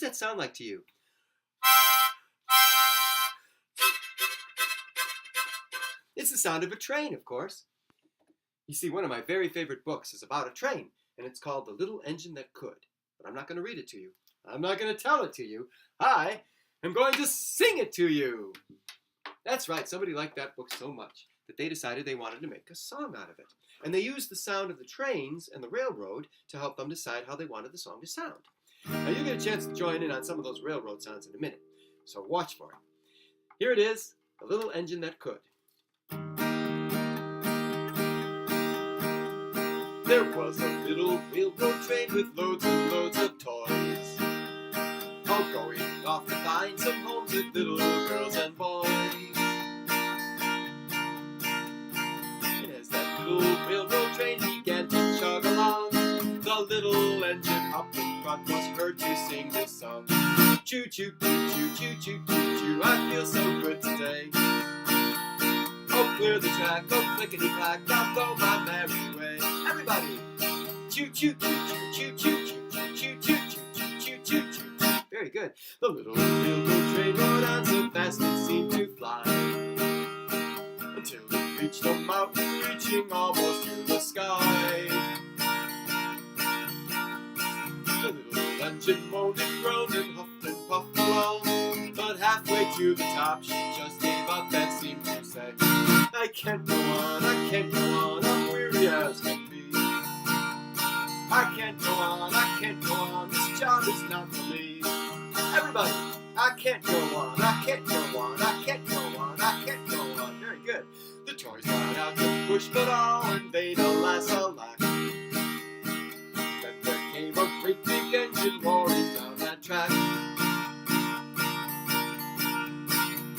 that sound like to you? It's the sound of a train, of course. You see, one of my very favorite books is about a train, and it's called The Little Engine That Could. But I'm not going to read it to you. I'm not going to tell it to you. I am going to sing it to you. That's right, somebody liked that book so much that they decided they wanted to make a song out of it. And they used the sound of the trains and the railroad to help them decide how they wanted the song to sound. Now you'll get a chance to join in on some of those railroad sounds in a minute, so watch for it. Here it is, The Little Engine That Could. There was a little railroad train with loads and loads of toys, all going off to find some homes with little girls and boys. And as that little railroad train began to chug along, the little engine up in front was heard to sing this song. Choo choo choo choo choo choo choo choo, I feel so good today. Oh, clear the track, oh, clickety-clack, I'll go my merry way. Everybody! Choo choo choo choo choo choo choo choo choo choo choo choo choo. Very good. The little railroad train rode on so fast it seemed to fly, until it reached a mountain reaching almost to the sky. The little engine moaned and groaned and huffed and puffed along, but halfway to the top she just gave up and seemed to say, I can't go on, I can't go on, I'm weary as can be. I can't go on, this job is not for me. Everybody, I can't go on, I can't go on, I can't go on, I can't go on. Very good. The toys got out to push, but all and they'd alas alack. Then there came a great big engine roaring down that track.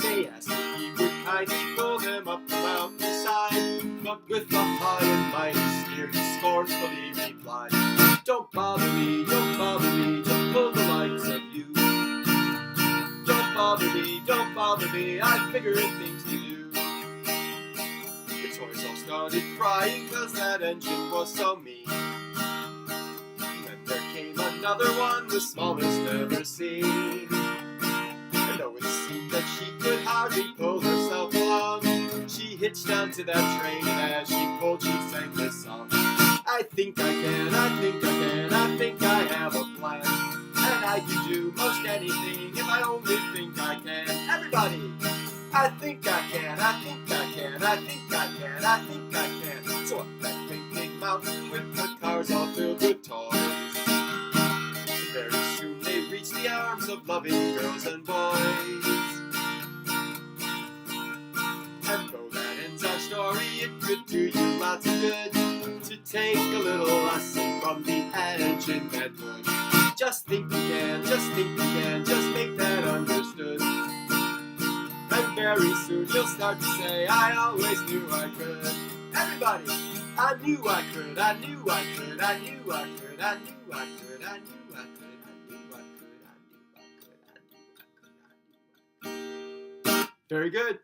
They asked if he would kindly pull them up the mountainside, but with a high and mighty sneer he scornfully replied, don't bother me to pull the likes of you. Don't bother me, I've bigger things to do. The toys all started crying cause that engine was so mean. Then there came another one, the smallest ever seen. And though it seemed that she could hardly pull herself along, she hitched onto that train, and as she pulled she sang this song. I think I can, I think I can, I think I have a plan, and I can do most anything if I only think I can. Everybody! I think I can, I think I can, I think I can, I think I can. So up that great big mountain with the cars all filled with toys. And very soon they reached the arms of loving girls and boys. And though that ends our story, it could do you lots of good to take a little lesson from the engine that could. Just think you can, just think you can, just make that understood. And very soon you'll start to say, I always knew I could. Everybody! I knew I could, I knew I could, I knew I could, I knew I could, I knew I could, I knew I could, I knew I could, I knew I could, I knew I could. Very good.